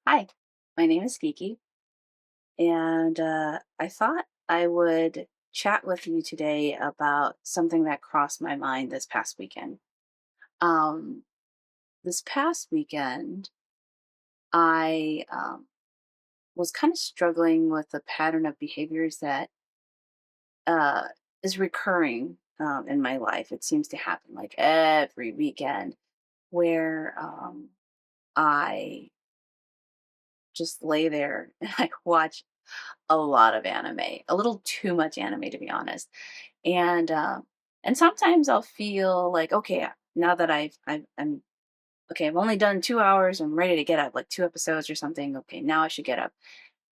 Hi, my name is Kiki, and I thought I would chat with you today about something that crossed my mind this past weekend. Um, this past weekend, I was kind of struggling with a pattern of behaviors that uh, is recurring in my life. It seems to happen like every weekend where I just lay there and I watch a lot of anime, a little too much anime to be honest. And and sometimes I'll feel like, okay, now that I'm okay, I've only done 2 hours, I'm ready to get up, like 2 episodes or something. Okay, now I should get up.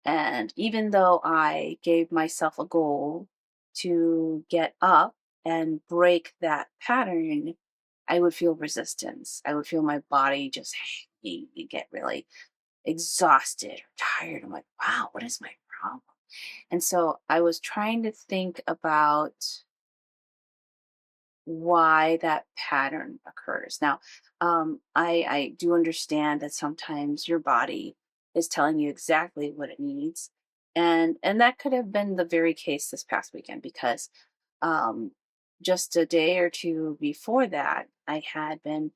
And even though I gave myself a goal to get up and break that pattern, I would feel resistance. I would feel my body just get really exhausted or tired. I'm like, wow, what is my problem? And so I was trying to think about why that pattern occurs. Now, I do understand that sometimes your body is telling you exactly what it needs, and that could have been the very case this past weekend because um, just a day or two before that, I had been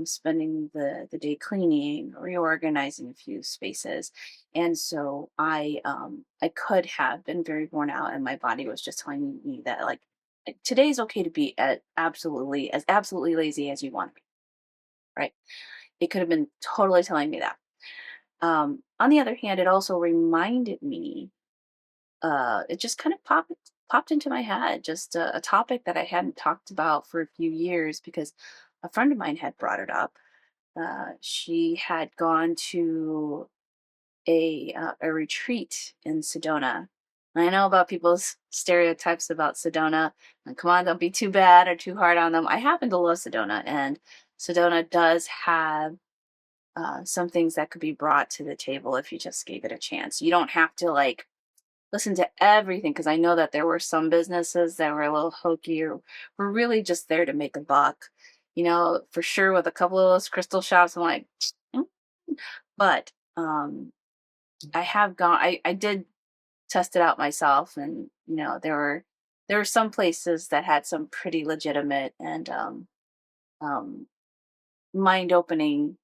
spending the day cleaning, reorganizing a few spaces, and so I could have been very worn out, and my body was just telling me that today's okay to be absolutely lazy as you want to be, right? It could have been totally telling me that. On the other hand, it also reminded me. It just kind of popped into my head, just a topic that I hadn't talked about for a few years because a friend of mine had brought it up. She had gone to a retreat in Sedona. I know about people's stereotypes about Sedona. And come on, don't be too bad or too hard on them. I happen to love Sedona, and Sedona does have some things that could be brought to the table if you just gave it a chance. You don't have to like listen to everything because I know that there were some businesses that were a little hokey or were really just there to make a buck. For sure with a couple of those crystal shops, I'm like, "Mm." But I have gone. I did test it out myself, and there were some places that had some pretty legitimate and um, mind opening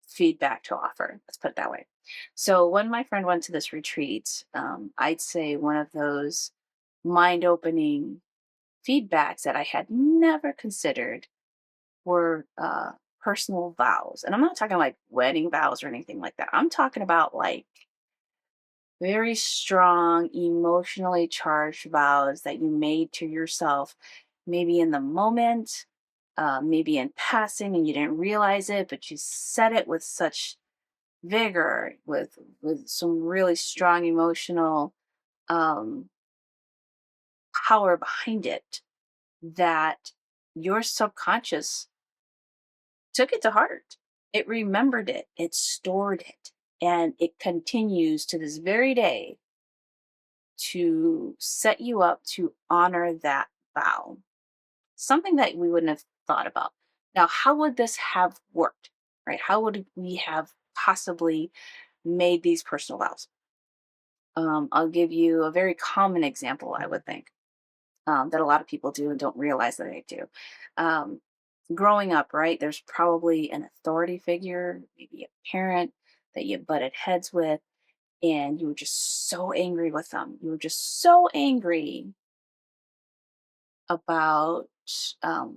feedback to offer. Let's put it that way. So when my friend went to this retreat, I'd say one of those mind opening feedbacks that I had never considered were personal vows, and I'm not talking like wedding vows or anything like that. I'm talking about like very strong, emotionally charged vows that you made to yourself, maybe in the moment, maybe in passing, and you didn't realize it, but you said it with such vigor, with some really strong emotional um, power behind it, that your subconscious took it to heart. It remembered it. It stored it, and it continues to this very day to set you up to honor that vow, something that we wouldn't have thought about. Now, how would this have worked, right? How would we have possibly made these personal vows? I'll give you a very common example, I would think, that a lot of people do and don't realize that they do. Um, Growing up, right, there's probably an authority figure, maybe a parent that you butted heads with, and you were just so angry with them. You were just so angry about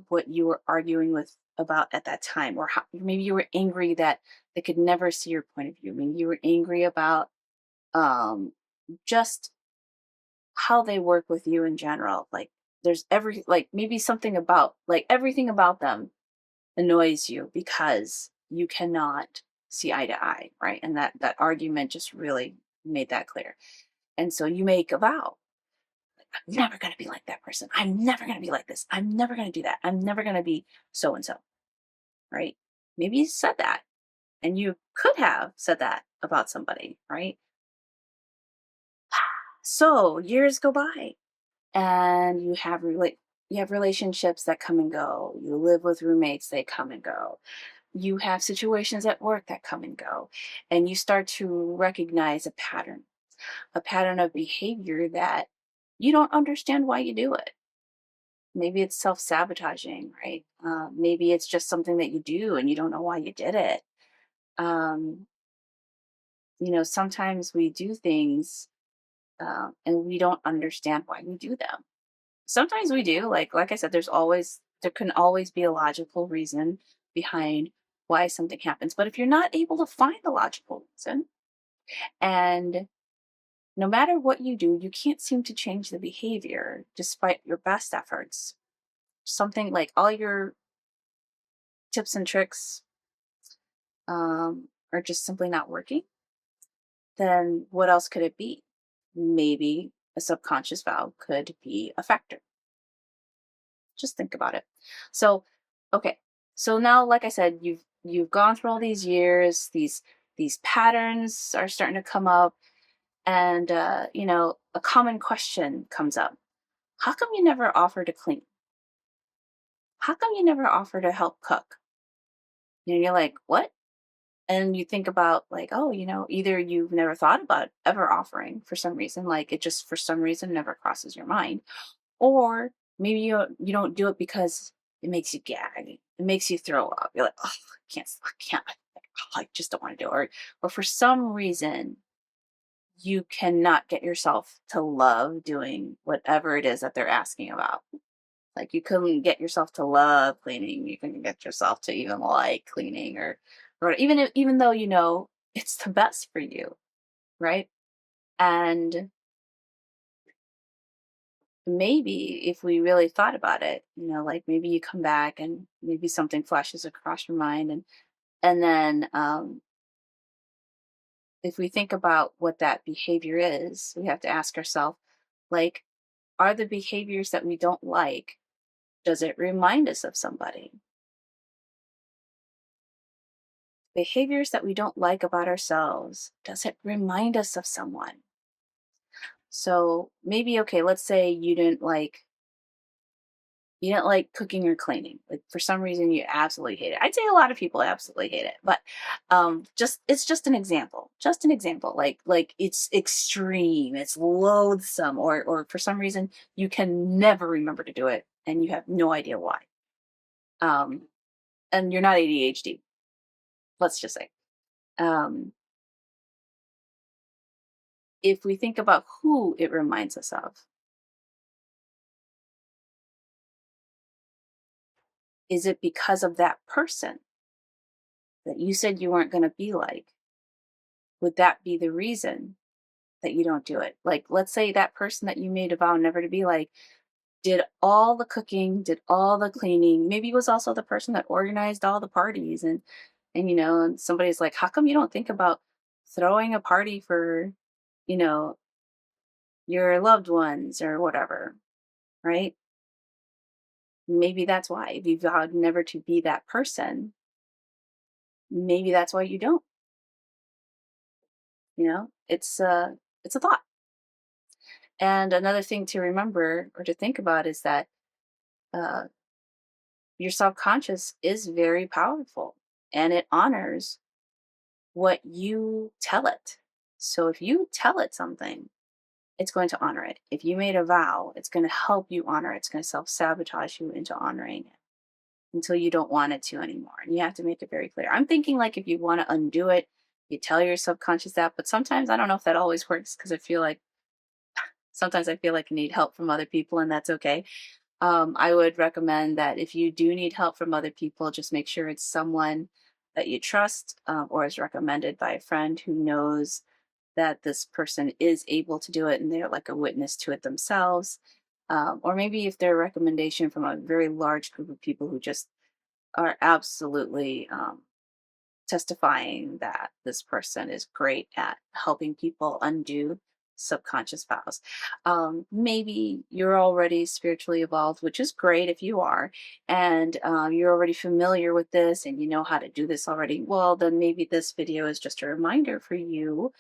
what you were arguing with about at that time, or how, maybe you were angry that they could never see your point of view. Maybe you were angry about um, just how they work with you in general. Like there's like maybe something about like everything about them annoys you because you cannot see eye to eye, right? And that argument just really made that clear. And so you make a vow. I'm never going to be like that person. I'm never going to be like this. I'm never going to do that. I'm never going to be so and so, right? Maybe you said that and you could have said that about somebody, right? So years go by and you have relationships that come and go. You live with roommates, they come and go. you have situations at work that come and go, and you start to recognize a pattern of behavior that you don't understand why you do it. Maybe it's self sabotaging, right? Maybe it's just something that you do and you don't know why you did it. Um, sometimes we do things and we don't understand why we do them. Sometimes we do, like I said, there can always be a logical reason behind why something happens. But if you're not able to find the logical reason, and no matter what you do, you can't seem to change the behavior despite your best efforts. Something like all your tips and tricks are just simply not working, then what else could it be? Maybe a subconscious vow could be a factor. Just think about it. So, okay. So now, like I said, you've gone through all these years, these patterns are starting to come up, and a common question comes up. How come you never offer to clean? How come you never offer to help cook? And you're like, what? And you think about like, oh, either you've never thought about ever offering for some reason, like it just for some reason never crosses your mind, or maybe you don't do it because it makes you gag, it makes you throw up. You're like, oh, I can't, I just don't want to do it, or for some reason you cannot get yourself to love doing whatever it is that they're asking about. Like you couldn't get yourself to love cleaning. You couldn't get yourself to even like cleaning, or even though it's the best for you, right? And maybe if we really thought about it, like maybe you come back and maybe something flashes across your mind, and then if we think about what that behavior is, we have to ask ourselves, like, are the behaviors that we don't like, does it remind us of somebody? Behaviors that we don't like about ourselves, does it remind us of someone? So maybe, okay, let's say you didn't like cooking or cleaning. Like for some reason you absolutely hate it. I'd say a lot of people absolutely hate it, but just it's just an example. Just an example. Like it's extreme, it's loathsome, or for some reason you can never remember to do it and you have no idea why. Um and you're not ADHD, let's just say. Um if we think about who it reminds us of, is it because of that person that you said you weren't going to be like? Would that be the reason that you don't do it? Like, let's say that person that you made a vow never to be like did all the cooking, did all the cleaning, maybe was also the person that organized all the parties, and somebody's like, how come you don't think about throwing a party for, you know, your loved ones or whatever, right? Maybe that's why. If you vowed never to be that person, maybe that's why you don't. It's a thought. And another thing to remember or to think about is that uh, your subconscious is very powerful and it honors what you tell it. So if you tell it something, it's going to honor it. If you made a vow, it's going to help you honor it. It's going to self sabotage you into honoring it until you don't want it to anymore. And you have to make it very clear. I'm thinking like if you want to undo it, you tell your subconscious that. But sometimes I don't know if that always works because sometimes I feel like I need help from other people, and that's okay. I would recommend that if you do need help from other people, just make sure it's someone that you trust, or is recommended by a friend who knows that this person is able to do it and they're like a witness to it themselves. Or maybe if they're a recommendation from a very large group of people who just are absolutely testifying that this person is great at helping people undo subconscious vows. Maybe you're already spiritually evolved, which is great if you are, and you're already familiar with this and you know how to do this already. Well, then maybe this video is just a reminder for you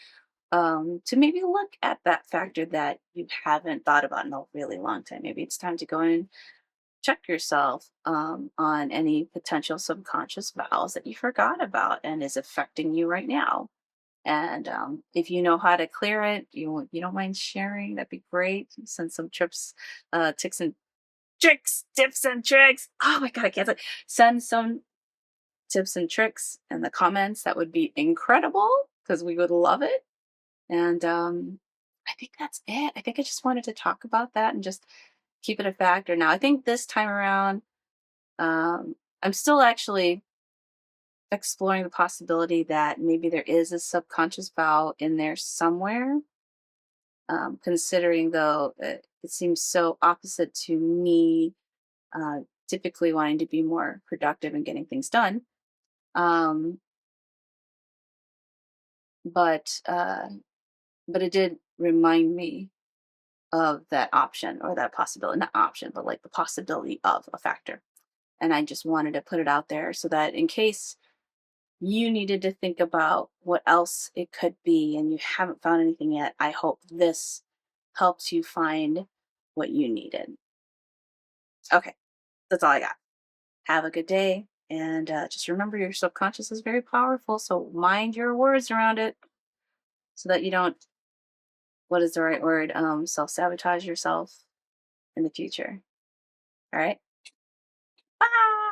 to maybe look at that factor that you haven't thought about in a really long time. Maybe it's time to go in check yourself on any potential subconscious vows that you forgot about and is affecting you right now. And if you know how to clear it, you don't mind sharing, that'd be great. Send some trips, ticks and tricks, tips and tricks. Oh my god, I can't say. Send some tips and tricks in the comments. That would be incredible because we would love it. And I think that's it. I think I just wanted to talk about that and just keep it a factor. Now, I think this time around, I'm still actually exploring the possibility that maybe there is a subconscious vow in there somewhere. Considering though it seems so opposite to me, uh, typically wanting to be more productive and getting things done. Um, but uh, but it did remind me of that option or that possibility, not option, but like the possibility of a factor. And I just wanted to put it out there so that in case you needed to think about what else it could be and you haven't found anything yet, I hope this helps you find what you needed. Okay, that's all I got. Have a good day. And just remember your subconscious is very powerful. So mind your words around it so that you don't, what is the right word? Self sabotage yourself in the future. All right. Bye.